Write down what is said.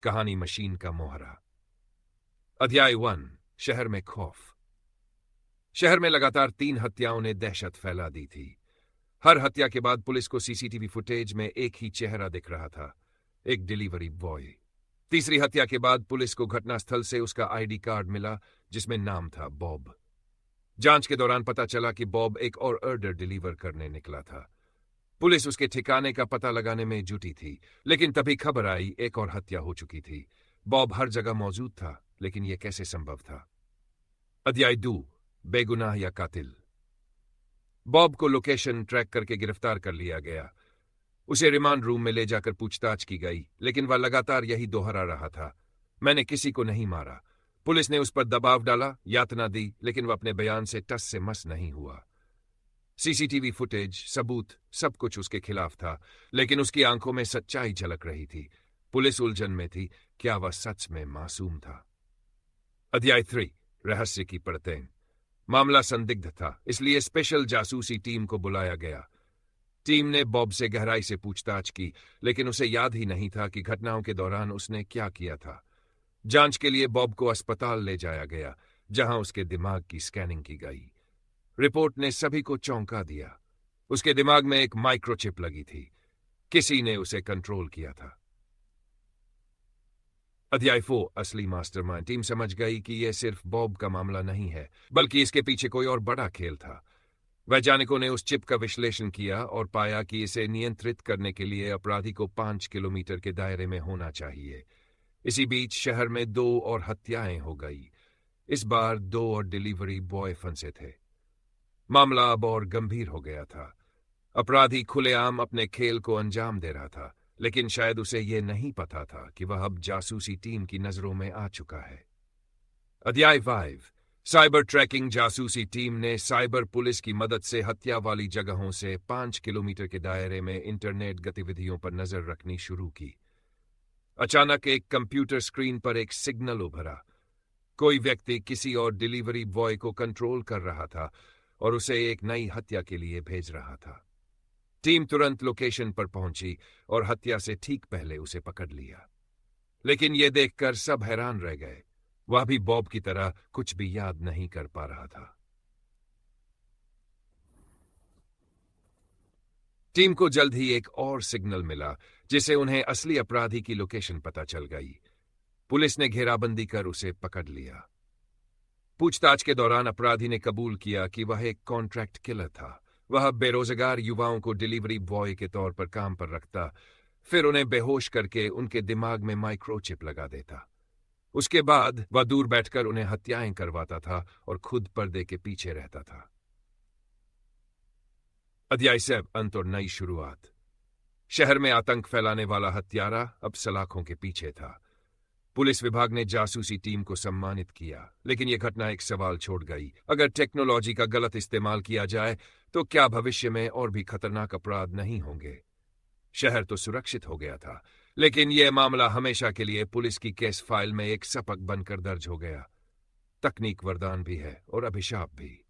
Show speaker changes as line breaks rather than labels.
कहानी मशीन का मोहरा। अध्याय 1। शहर में खौफ। शहर में लगातार 3 हत्याओं ने दहशत फैला दी थी। हर हत्या के बाद पुलिस को सीसीटीवी फुटेज में एक ही चेहरा दिख रहा था, एक डिलीवरी बॉय। तीसरी हत्या के बाद पुलिस को घटनास्थल से उसका आईडी कार्ड मिला जिसमें नाम था बॉब। जांच के दौरान पता चला कि बॉब एक और ऑर्डर डिलीवर करने निकला था। पुलिस उसके ठिकाने का पता लगाने में जुटी थी, लेकिन तभी खबर आई एक और हत्या हो चुकी थी। बॉब हर जगह मौजूद था, लेकिन यह कैसे संभव था? अध्याय 2। बेगुनाह या कातिल। बॉब को लोकेशन ट्रैक करके गिरफ्तार कर लिया गया। उसे रिमांड रूम में ले जाकर पूछताछ की गई, लेकिन वह लगातार यही दोहरा रहा था, मैंने किसी को नहीं मारा। पुलिस ने उस पर दबाव डाला, यातना दी, लेकिन वह अपने बयान से टस से मस नहीं हुआ। सीसीटीवी फुटेज, सबूत, सब कुछ उसके खिलाफ था, लेकिन उसकी आंखों में सच्चाई झलक रही थी। पुलिस उलझन में थी, क्या वह सच में मासूम था? अध्याय 3। रहस्य की परतें। मामला संदिग्ध था, इसलिए स्पेशल जासूसी टीम को बुलाया गया। टीम ने बॉब से गहराई से पूछताछ की, लेकिन उसे याद ही नहीं था कि घटनाओं के दौरान उसने क्या किया था। जांच के लिए बॉब को अस्पताल ले जाया गया, जहां उसके दिमाग की स्कैनिंग की गई। रिपोर्ट ने सभी को चौंका दिया। उसके दिमाग में एक माइक्रोचिप लगी थी। किसी ने उसे कंट्रोल किया था। अध्याय 4। असली मास्टरमाइंड। टीम समझ गई कि यह सिर्फ बॉब का मामला नहीं है, बल्कि इसके पीछे कोई और बड़ा खेल था। वैज्ञानिकों ने उस चिप का विश्लेषण किया और पाया कि इसे नियंत्रित करने के लिए अपराधी को 5 किलोमीटर के दायरे में होना चाहिए। इसी बीच शहर में 2 और हत्याएं हो गई। इस बार 2 और डिलीवरी बॉय फंसे थे। मामला अब और गंभीर हो गया था। अपराधी खुलेआम अपने खेल को अंजाम दे रहा था, लेकिन शायद उसे यह नहीं पता था कि वह अब जासूसी टीम की नजरों में आ चुका है। अध्याय 5। Cyber tracking. जासूसी टीम ने साइबर पुलिस की मदद से हत्या वाली जगहों से 5 किलोमीटर के दायरे में इंटरनेट गतिविधियों पर नजर रखनी शुरू की। अचानक एक कंप्यूटर स्क्रीन पर एक सिग्नल उभरा। कोई व्यक्ति किसी और डिलीवरी बॉय को कंट्रोल कर रहा था और उसे एक नई हत्या के लिए भेज रहा था। टीम तुरंत लोकेशन पर पहुंची और हत्या से ठीक पहले उसे पकड़ लिया। लेकिन यह देखकर सब हैरान रह गए। वह भी बॉब की तरह कुछ भी याद नहीं कर पा रहा था। टीम को जल्द ही एक और सिग्नल मिला, जिसे उन्हें असली अपराधी की लोकेशन पता चल गई। पुलिस ने घेराबंदी कर उसे पकड़ लिया। पूछताछ के दौरान अपराधी ने कबूल किया कि वह एक कॉन्ट्रैक्ट किलर था। वह बेरोजगार युवाओं को डिलीवरी बॉय के तौर पर काम पर रखता, फिर उन्हें बेहोश करके उनके दिमाग में माइक्रोचिप लगा देता। उसके बाद वह दूर बैठकर उन्हें हत्याएं करवाता था और खुद पर्दे के पीछे रहता था। अध्याय 7। अंत और नई शुरुआत। शहर में आतंक फैलाने वाला हत्यारा अब सलाखों के पीछे था। पुलिस विभाग ने जासूसी टीम को सम्मानित किया, लेकिन यह घटना एक सवाल छोड़ गई। अगर टेक्नोलॉजी का गलत इस्तेमाल किया जाए तो क्या भविष्य में और भी खतरनाक अपराध नहीं होंगे? शहर तो सुरक्षित हो गया था, लेकिन यह मामला हमेशा के लिए पुलिस की केस फाइल में एक सपक बनकर दर्ज हो गया। तकनीक वरदान भी है और अभिशाप भी।